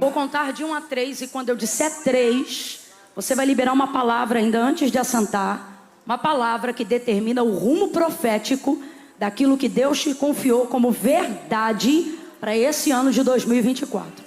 vou contar de 1 a 3 e quando eu disser 3, você vai liberar uma palavra ainda antes de assentar. Uma palavra que determina o rumo profético daquilo que Deus te confiou como verdade para esse ano de 2024.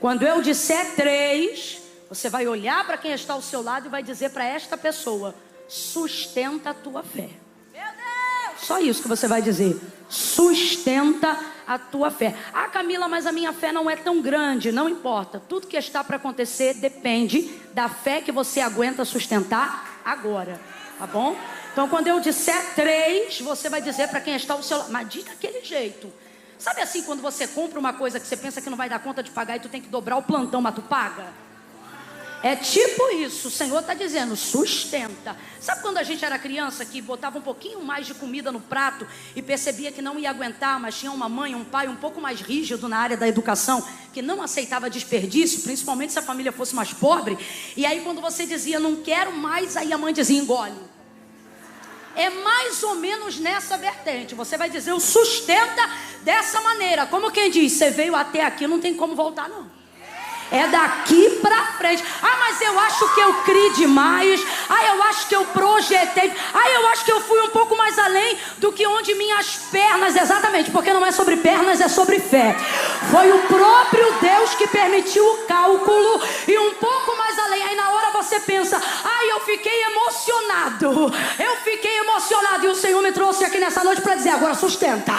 Quando eu disser 3, você vai olhar para quem está ao seu lado e vai dizer para esta pessoa: sustenta a tua fé. Meu Deus! Só isso que você vai dizer. Sustenta a tua fé. Ah, Camila, mas a minha fé não é tão grande. Não importa. Tudo que está para acontecer depende da fé que você aguenta sustentar agora. Tá bom? Então quando eu disser 3, você vai dizer para quem está ao seu lado. Mas diz daquele jeito. Sabe assim, quando você compra uma coisa que você pensa que não vai dar conta de pagar e tu tem que dobrar o plantão, mas tu paga? É tipo isso. O Senhor está dizendo: sustenta. Sabe quando a gente era criança que botava um pouquinho mais de comida no prato e percebia que não ia aguentar, mas tinha uma mãe, um pai um pouco mais rígido na área da educação, que não aceitava desperdício, principalmente se a família fosse mais pobre. E aí quando você dizia não quero mais, aí a mãe dizia engole. É mais ou menos nessa vertente. Você vai dizer o sustenta dessa maneira. Como quem diz: você veio até aqui, não tem como voltar não. É daqui pra frente. Ah, mas eu acho que eu criei demais. Ah, eu acho que eu projetei. Ah, eu acho que eu fui um pouco mais além do que onde minhas pernas. Exatamente, porque não é sobre pernas, é sobre fé. Foi o próprio Deus que permitiu o cálculo e um pouco mais além. Aí na hora você pensa: ai, eu fiquei emocionado. Eu fiquei emocionado. E o Senhor me trouxe aqui nessa noite para dizer: agora sustenta.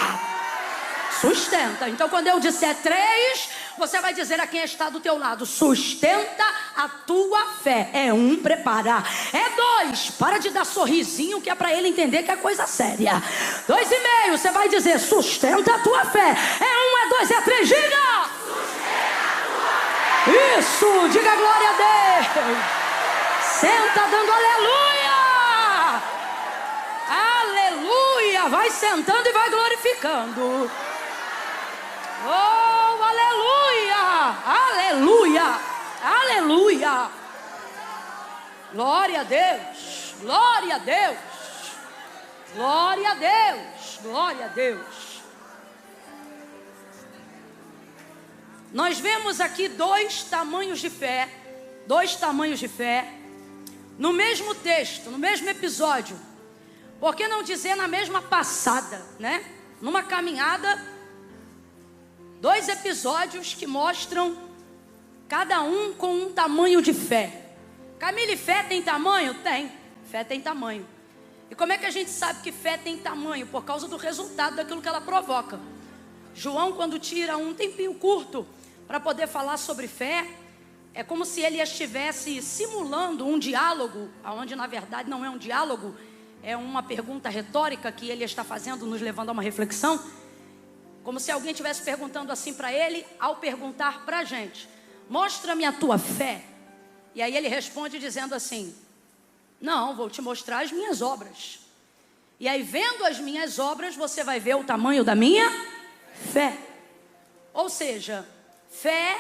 Sustenta. Então quando eu disser 3, você vai dizer a quem está do teu lado: sustenta a tua fé. É 1, preparar. É 2, para de dar sorrisinho, que é para ele entender que é coisa séria. 2,5, você vai dizer: sustenta a tua fé. É 1, é 2, é 3, diga! Sustenta a tua fé. Isso, diga glória a Deus. Senta dando aleluia. Aleluia. Vai sentando e vai glorificando. Oh, aleluia, aleluia, aleluia. Glória a Deus, glória a Deus, glória a Deus, glória a Deus. Nós vemos aqui 2 tamanhos de fé, 2 tamanhos de fé, no mesmo texto, no mesmo episódio. Por que não dizer na mesma passada, né? Numa caminhada, 2 episódios que mostram cada um com um tamanho de fé. Camille, fé tem tamanho? Tem. Fé tem tamanho. E como é que a gente sabe que fé tem tamanho? Por causa do resultado daquilo que ela provoca. João, quando tira um tempinho curto para poder falar sobre fé, é como se ele estivesse simulando um diálogo, onde na verdade não é um diálogo, é uma pergunta retórica que ele está fazendo, nos levando a uma reflexão. Como se alguém estivesse perguntando assim para ele, ao perguntar para a gente: mostra-me a tua fé. E aí ele responde dizendo assim: não, vou te mostrar as minhas obras. E aí, vendo as minhas obras, você vai ver o tamanho da minha fé. Ou seja, fé,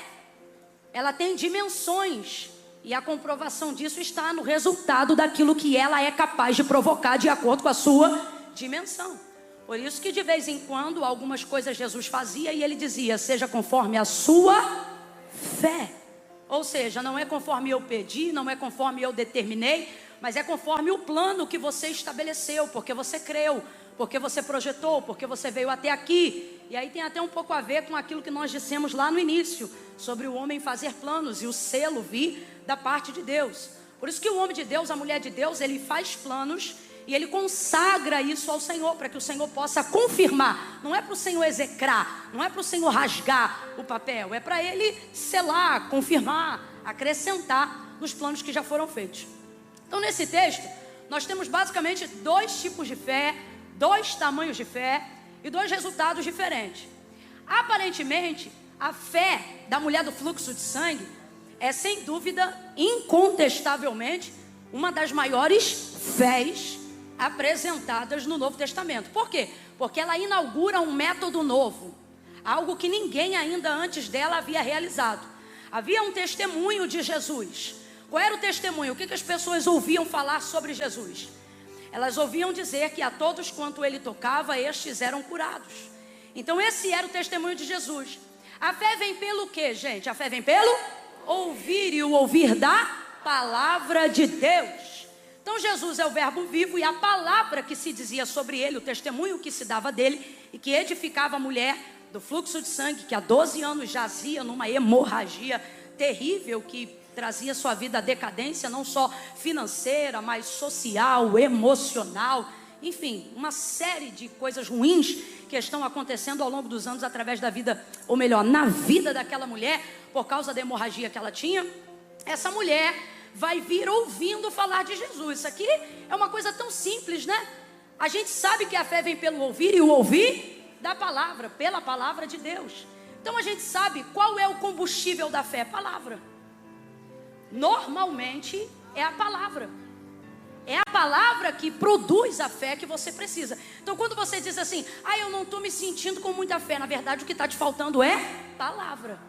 ela tem dimensões. E a comprovação disso está no resultado daquilo que ela é capaz de provocar de acordo com a sua dimensão. Por isso que de vez em quando algumas coisas Jesus fazia e ele dizia: seja conforme a sua fé. Ou seja, não é conforme eu pedi, não é conforme eu determinei, mas é conforme o plano que você estabeleceu, porque você creu, porque você projetou, porque você veio até aqui. E aí tem até um pouco a ver com aquilo que nós dissemos lá no início, sobre o homem fazer planos e o selo vir da parte de Deus. Por isso que o homem de Deus, a mulher de Deus, ele faz planos e ele consagra isso ao Senhor, para que o Senhor possa confirmar. Não é para o Senhor execrar, não é para o Senhor rasgar o papel, é para ele selar, confirmar, acrescentar nos planos que já foram feitos. Então nesse texto, nós temos basicamente 2 tipos de fé, 2 tamanhos de fé e 2 resultados diferentes. Aparentemente, a fé da mulher do fluxo de sangue é sem dúvida, incontestavelmente, uma das maiores fés apresentadas no Novo Testamento. Por quê? Porque ela inaugura um método novo, algo que ninguém ainda antes dela havia realizado. Havia um testemunho de Jesus. Qual era o testemunho? O que as pessoas ouviam falar sobre Jesus? Elas ouviam dizer que a todos quanto ele tocava, estes eram curados. Então esse era o testemunho de Jesus. A fé vem pelo quê, gente? A fé vem pelo ouvir, e o ouvir da palavra de Deus. Então Jesus é o verbo vivo, e a palavra que se dizia sobre ele, o testemunho que se dava dele e que edificava a mulher do fluxo de sangue, que há 12 anos jazia numa hemorragia terrível que trazia sua vida à decadência, não só financeira, mas social, emocional, enfim, uma série de coisas ruins que estão acontecendo ao longo dos anos através da vida, ou melhor, na vida daquela mulher, por causa da hemorragia que ela tinha. Essa mulher vai vir ouvindo falar de Jesus. Isso aqui é uma coisa tão simples, né? A gente sabe que a fé vem pelo ouvir, e o ouvir da palavra, pela palavra de Deus. Então a gente sabe qual é o combustível da fé: palavra. Normalmente é a palavra. É a palavra que produz a fé que você precisa. Então quando você diz assim, eu não estou me sentindo com muita fé, na verdade o que está te faltando é palavra.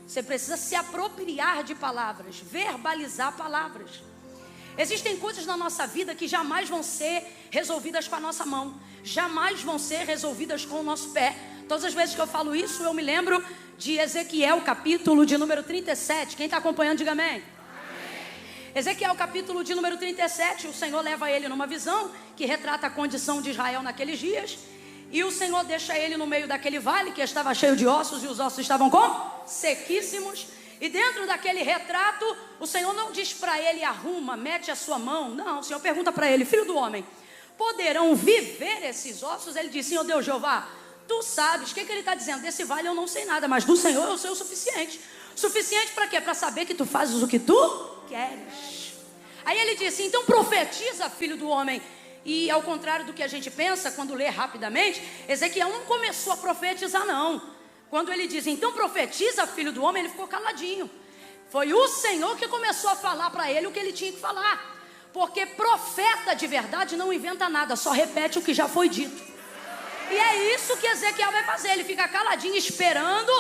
Você precisa se apropriar de palavras, verbalizar palavras. Existem coisas na nossa vida que jamais vão ser resolvidas com a nossa mão, jamais vão ser resolvidas com o nosso pé. Todas as vezes que eu falo isso, eu me lembro de Ezequiel, capítulo de número 37. Quem está acompanhando, diga amém. Ezequiel, capítulo de número 37, o Senhor leva ele numa visão que retrata a condição de Israel naqueles dias. E o Senhor deixa ele no meio daquele vale que estava cheio de ossos, e os ossos estavam como? Sequíssimos. E dentro daquele retrato, o Senhor não diz para ele, arruma, mete a sua mão. Não, o Senhor pergunta para ele, filho do homem, poderão viver esses ossos? Ele diz, Senhor Deus Jeová, tu sabes. O que ele está dizendo? Desse vale eu não sei nada, mas do Senhor eu sei o suficiente. Suficiente para quê? Para saber que tu fazes o que tu queres. Aí ele disse, então profetiza, filho do homem. E ao contrário do que a gente pensa quando lê rapidamente, Ezequiel não começou a profetizar não. Quando ele diz, então profetiza, filho do homem, ele ficou caladinho. Foi o Senhor que começou a falar para ele o que ele tinha que falar. Porque profeta de verdade não inventa nada, só repete o que já foi dito. E é isso que Ezequiel vai fazer, ele fica caladinho esperando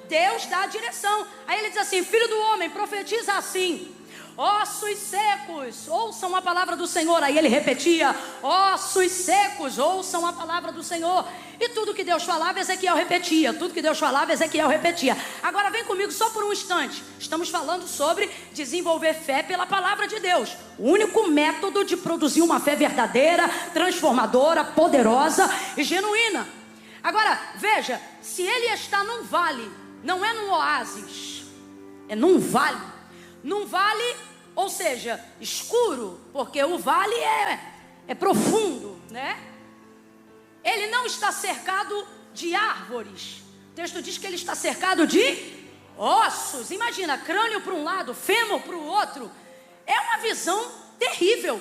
Deus dar a direção. Aí ele diz assim, filho do homem, profetiza assim, ossos secos, ouçam a palavra do Senhor. Aí ele repetia, ossos secos, ouçam a palavra do Senhor. E tudo que Deus falava, Ezequiel repetia. Tudo que Deus falava, Ezequiel repetia. Agora vem comigo só por um instante. Estamos falando sobre desenvolver fé pela palavra de Deus. O único método de produzir uma fé verdadeira, transformadora, poderosa e genuína. Agora, veja, se ele está num vale, não é num oásis, é num vale. Num vale, ou seja, escuro, porque o vale é profundo, né? Ele não está cercado de árvores. O texto diz que ele está cercado de ossos. Imagina, crânio para um lado, fêmur para o outro. É uma visão terrível.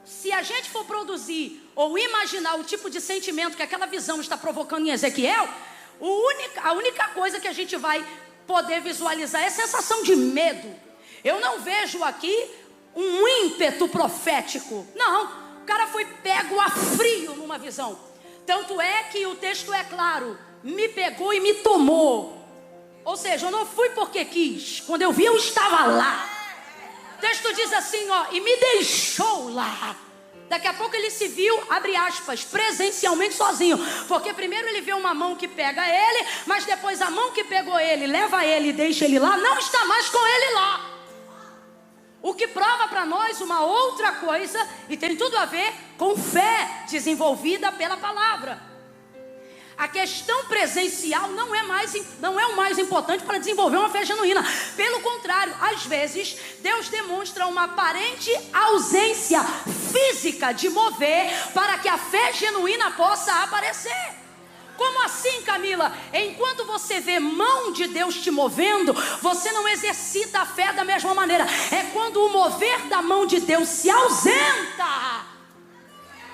Se a gente for produzir ou imaginar o tipo de sentimento que aquela visão está provocando em Ezequiel, a única coisa que a gente vai poder visualizar é a sensação de medo. Eu não vejo aqui um ímpeto profético. Não, o cara foi pego a frio numa visão. Tanto é que o texto é claro, me pegou e me tomou. Ou seja, eu não fui porque quis. Quando eu vi, eu estava lá. O texto diz assim, e me deixou lá. Daqui a pouco ele se viu, abre aspas, presencialmente sozinho. Porque primeiro ele vê uma mão que pega ele, mas depois a mão que pegou ele, leva ele e deixa ele lá, não está mais com ele lá. O que prova para nós uma outra coisa, e tem tudo a ver com fé desenvolvida pela palavra. A questão presencial não é o mais importante para desenvolver uma fé genuína. Pelo contrário, às vezes, Deus demonstra uma aparente ausência física de mover para que a fé genuína possa aparecer. Como assim, Camila? Enquanto você vê mão de Deus te movendo, você não exercita a fé da mesma maneira. É quando o mover da mão de Deus se ausenta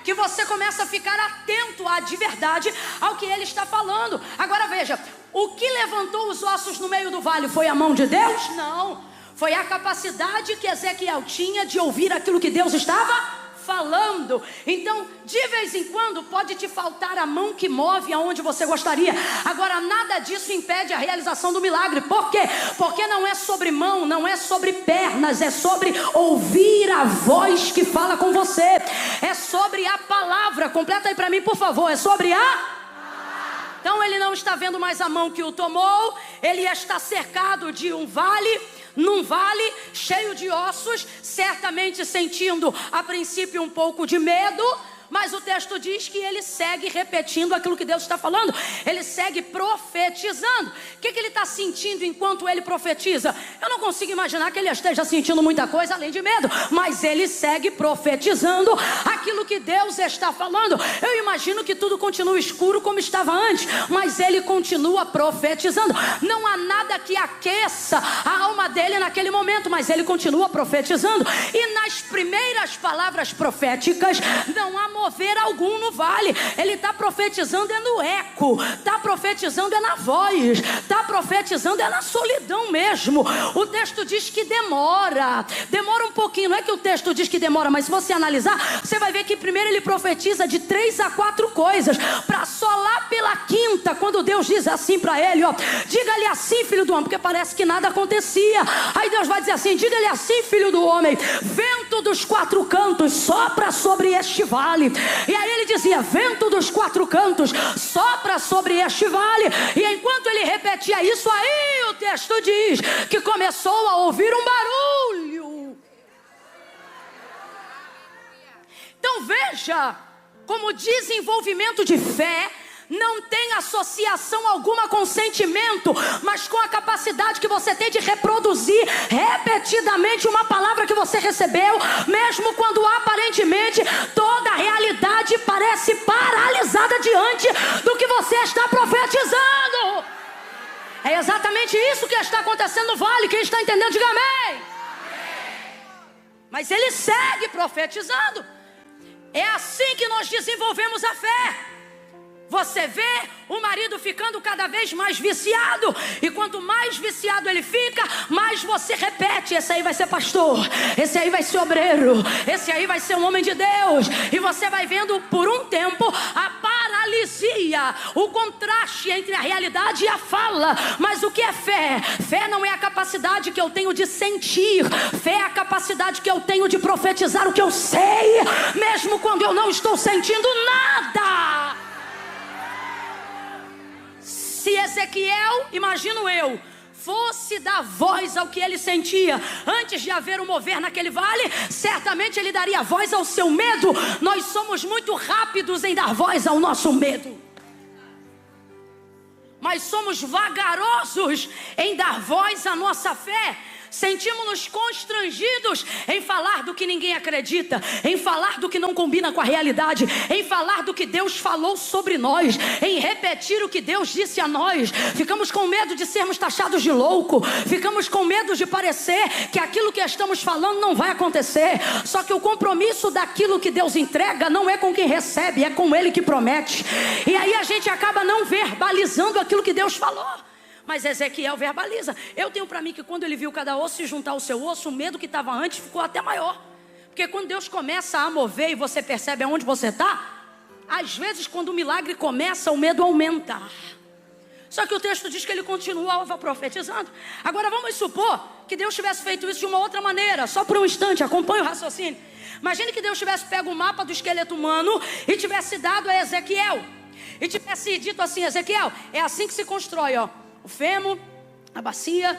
que você começa a ficar atento de verdade ao que ele está falando. Agora veja, o que levantou os ossos no meio do vale foi a mão de Deus? Não, foi a capacidade que Ezequiel tinha de ouvir aquilo que Deus estava falando. Então, de vez em quando pode te faltar a mão que move aonde você gostaria. Agora, nada disso impede a realização do milagre. Por quê? Porque não é sobre mão, não é sobre pernas, é sobre ouvir a voz que fala com você. É sobre a palavra. Completa aí para mim, por favor. É sobre a Então ele não está vendo mais a mão que o tomou. Ele está cercado de um vale, num vale cheio de ossos, certamente sentindo a princípio um pouco de medo. Mas o texto diz que ele segue repetindo aquilo que Deus está falando. Ele segue profetizando. O que ele está sentindo enquanto ele profetiza? Eu não consigo imaginar que ele esteja sentindo muita coisa além de medo. Mas ele segue profetizando aquilo que Deus está falando. Eu imagino que tudo continua escuro como estava antes. Mas ele continua profetizando. Não há nada que aqueça a alma dele naquele momento. Mas ele continua profetizando. E nas primeiras palavras proféticas não há mover algum no vale. Ele está profetizando é no eco, está profetizando é na voz, está profetizando é na solidão mesmo. O texto diz que demora um pouquinho. Não é que o texto diz que demora, mas se você analisar, você vai ver que primeiro ele profetiza de 3 a 4 coisas, para só lá pela quinta, quando Deus diz assim para ele, ó, diga-lhe assim, filho do homem, porque parece que nada acontecia. Aí Deus vai dizer assim, diga-lhe assim, filho do homem, vento dos 4 cantos sopra sobre este vale. E aí ele dizia, vento dos 4 cantos sopra sobre este vale. E enquanto ele repetia isso, aí o texto diz que começou a ouvir um barulho. Então veja como desenvolvimento de fé não tem associação alguma com sentimento, mas com a capacidade que você tem de reproduzir repetidamente uma palavra que você recebeu, mesmo quando aparentemente toda a realidade parece paralisada diante do que você está profetizando. É exatamente isso que está acontecendo no vale. Quem está entendendo, diga amém. Mas ele segue profetizando. É assim que nós desenvolvemos a fé. Você vê o marido ficando cada vez mais viciado. E quanto mais viciado ele fica, mais você repete, esse aí vai ser pastor, esse aí vai ser obreiro, esse aí vai ser um homem de Deus. E você vai vendo por um tempo a paralisia, o contraste entre a realidade e a fala. Mas o que é fé? Fé não é a capacidade que eu tenho de sentir. Fé é a capacidade que eu tenho de profetizar o que eu sei, mesmo quando eu não estou sentindo nada. Se Ezequiel, imagino eu, fosse dar voz ao que ele sentia antes de haver um mover naquele vale, certamente ele daria voz ao seu medo. Nós somos muito rápidos em dar voz ao nosso medo, mas somos vagarosos em dar voz à nossa fé. Sentimos-nos constrangidos em falar do que ninguém acredita, em falar do que não combina com a realidade, em falar do que Deus falou sobre nós, em repetir o que Deus disse a nós. Ficamos com medo de sermos taxados de louco, ficamos com medo de parecer que aquilo que estamos falando não vai acontecer. Só que o compromisso daquilo que Deus entrega não é com quem recebe, é com Ele que promete. E aí a gente acaba não verbalizando aquilo que Deus falou. Mas Ezequiel verbaliza. Eu tenho para mim que quando ele viu cada osso se juntar ao seu osso, o medo que estava antes ficou até maior. Porque quando Deus começa a mover e você percebe aonde você está, às vezes quando o milagre começa, o medo aumenta. Só que o texto diz que ele continuava profetizando. Agora vamos supor que Deus tivesse feito isso de uma outra maneira. Só por um instante, acompanhe o raciocínio. Imagine que Deus tivesse pego o mapa do esqueleto humano e tivesse dado a Ezequiel. E tivesse dito assim, Ezequiel, é assim que se constrói, ó. O fêmur, a bacia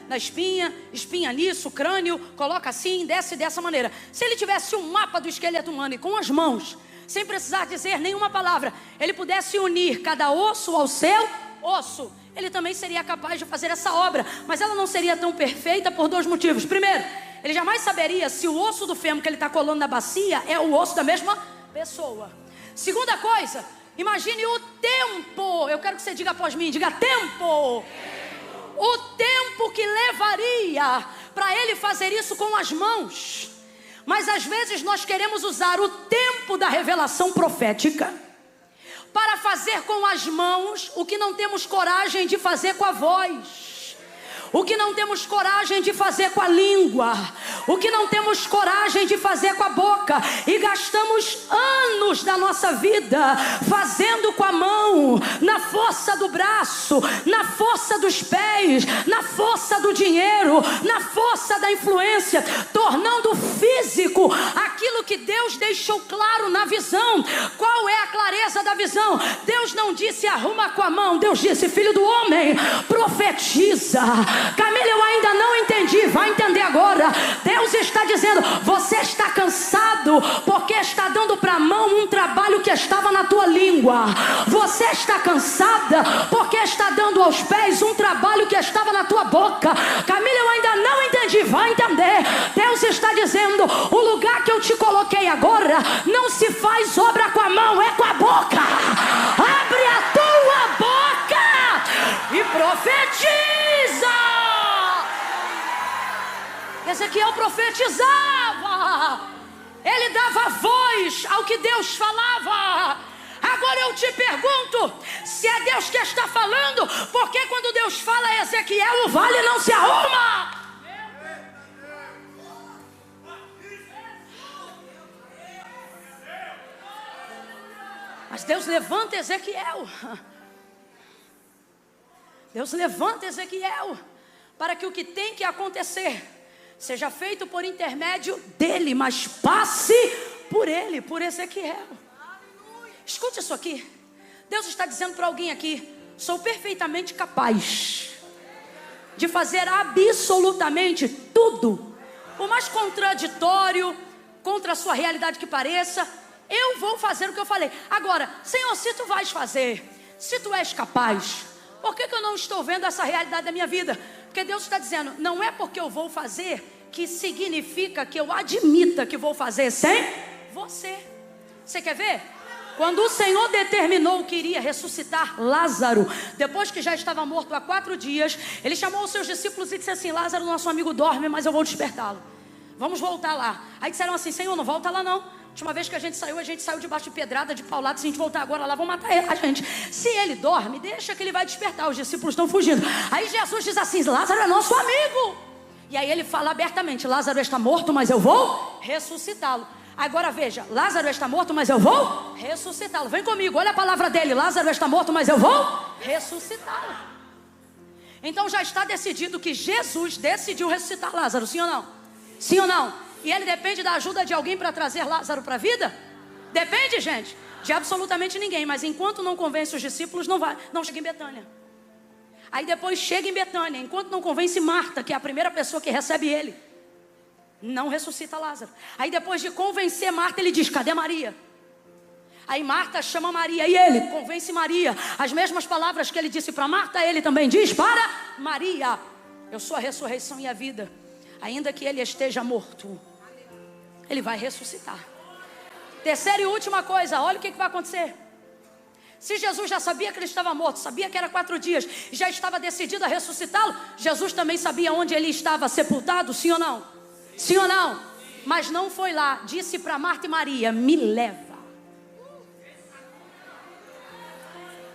na espinha, espinha nisso, crânio, coloca assim, desce dessa maneira. Se ele tivesse um mapa do esqueleto humano e com as mãos, sem precisar dizer nenhuma palavra, ele pudesse unir cada osso ao seu osso, ele também seria capaz de fazer essa obra. Mas ela não seria tão perfeita por 2 motivos. Primeiro, ele jamais saberia se o osso do fêmur que ele está colando na bacia é o osso da mesma pessoa. Segunda coisa, imagine o tempo. Eu quero que você diga após mim, diga tempo. O tempo que levaria para ele fazer isso com as mãos. Mas às vezes nós queremos usar o tempo da revelação profética para fazer com as mãos o que não temos coragem de fazer com a voz, o que não temos coragem de fazer com a língua, o que não temos coragem de fazer com a boca. E gastamos anos da nossa vida fazendo com a mão, na força do braço, na força dos pés, na força do dinheiro, na força da influência, tornando físico aquilo que Deus Deus deixou claro na visão. Qual é a clareza da visão? Deus não disse arruma com a mão. Deus disse, filho do homem, profetiza. Camila, eu ainda não entendi. Vai entender agora. Deus está dizendo, você está cansado porque está dando para a mão um trabalho que estava na tua língua. Você está cansada porque está dando aos pés um trabalho que estava na tua boca. Camila, eu ainda não entendi. Vai entender. Deus está dizendo, o lugar que eu te coloquei agora não se faz obra com a mão, é com a boca. Abre a tua boca e profetiza. Ezequiel profetizava, ele dava voz ao que Deus falava. Agora eu te pergunto, se é Deus que está falando, por que quando Deus fala a Ezequiel, o vale não se arruma? Mas Deus levanta Ezequiel. Deus levanta Ezequiel para que o que tem que acontecer seja feito por intermédio dele, mas passe por ele, por Ezequiel. Escute isso aqui. Deus está dizendo para alguém aqui, sou perfeitamente capaz de fazer absolutamente tudo, por mais contraditório, contra a sua realidade que pareça. Eu vou fazer o que eu falei. Agora, Senhor, se tu vais fazer, se tu és capaz, por que eu não estou vendo essa realidade da minha vida? Porque Deus está dizendo, não é porque eu vou fazer que significa que eu admita que vou fazer sem você. Você quer ver? Quando o Senhor determinou que iria ressuscitar Lázaro, depois que já estava morto há 4 dias, Ele chamou os seus discípulos e disse assim, Lázaro, nosso amigo dorme, mas eu vou despertá-lo. Vamos voltar lá. Aí disseram assim, Senhor, não volta lá não. Última vez que a gente saiu debaixo de pedrada, de paulada. Se a gente voltar agora lá, vão matar a gente. Se ele dorme, deixa que ele vai despertar. Os discípulos estão fugindo. Aí Jesus diz assim, Lázaro é nosso amigo. E aí ele fala abertamente, Lázaro está morto, mas eu vou ressuscitá-lo. Agora veja, Lázaro está morto, mas eu vou ressuscitá-lo. Vem comigo, olha a palavra dele, Lázaro está morto, mas eu vou ressuscitá-lo. Então já está decidido que Jesus decidiu ressuscitar Lázaro, sim ou não? Sim ou não? E ele depende da ajuda de alguém para trazer Lázaro para a vida? Depende, gente, de absolutamente ninguém. Mas enquanto não convence os discípulos, não chega em Betânia. Aí depois chega em Betânia, enquanto não convence Marta, que é a primeira pessoa que recebe ele, não ressuscita Lázaro. Aí depois de convencer Marta, ele diz, cadê Maria? Aí Marta chama Maria e ele convence Maria. As mesmas palavras que ele disse para Marta, ele também diz para Maria, eu sou a ressurreição e a vida. Ainda que ele esteja morto, ele vai ressuscitar. Terceira e última coisa, olha o que vai acontecer. Se Jesus já sabia que ele estava morto, sabia que era 4 dias, já estava decidido a ressuscitá-lo, Jesus também sabia onde ele estava sepultado, sim ou não? Sim ou não? Mas não foi lá, disse para Marta e Maria, me leva,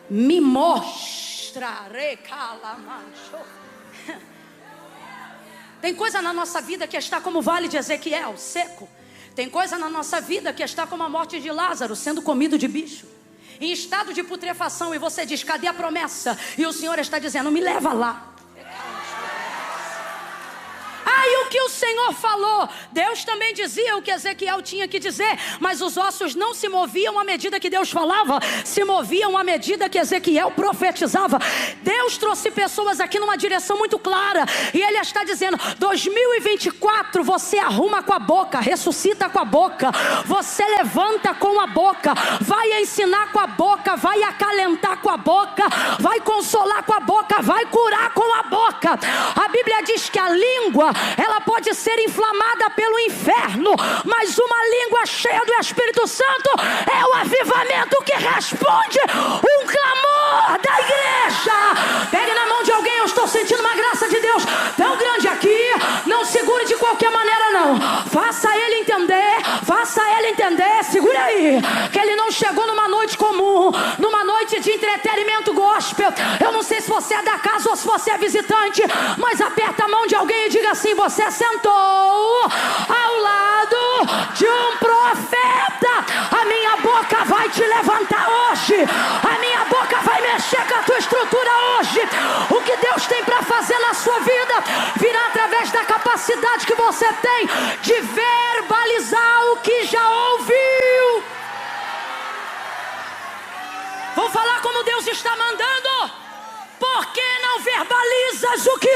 me mostra, Tem coisa na nossa vida que está como o vale de Ezequiel, seco. Tem coisa na nossa vida que está como a morte de Lázaro, sendo comido de bicho, em estado de putrefação. E você diz, cadê a promessa? E o Senhor está dizendo, me leva lá. Aí o que o Senhor falou, Deus também dizia o que Ezequiel tinha que dizer, mas os ossos não se moviam à medida que Deus falava, se moviam à medida que Ezequiel profetizava. Deus trouxe pessoas aqui numa direção muito clara, e Ele está dizendo, 2024 você arruma com a boca, ressuscita com a boca, você levanta com a boca, vai ensinar com a boca, vai acalentar com a boca, vai consolar com a boca, vai curar com a boca. A Bíblia diz que a língua, ela pode ser inflamada pelo inferno, mas uma língua cheia do Espírito Santo é o avivamento que responde um clamor da igreja. Pegue na mão de alguém, eu estou sentindo uma graça de Deus tão grande aqui. Não segure de qualquer maneira não, faça ele entender, segure aí, que ele não chegou numa noite comum, numa noite de entretenimento gospel. Eu não sei se você é da casa ou se você é visitante, mas aperta a mão de alguém e diga assim, você sentou ao lado de um profeta. A minha boca vai te levantar hoje, a minha boca vai mexer com a tua estrutura hoje. O que Deus tem para fazer na sua vida virá através da capacidade que você tem de verbalizar o que já ouviu. como Deus está mandando. Por que não verbalizas o que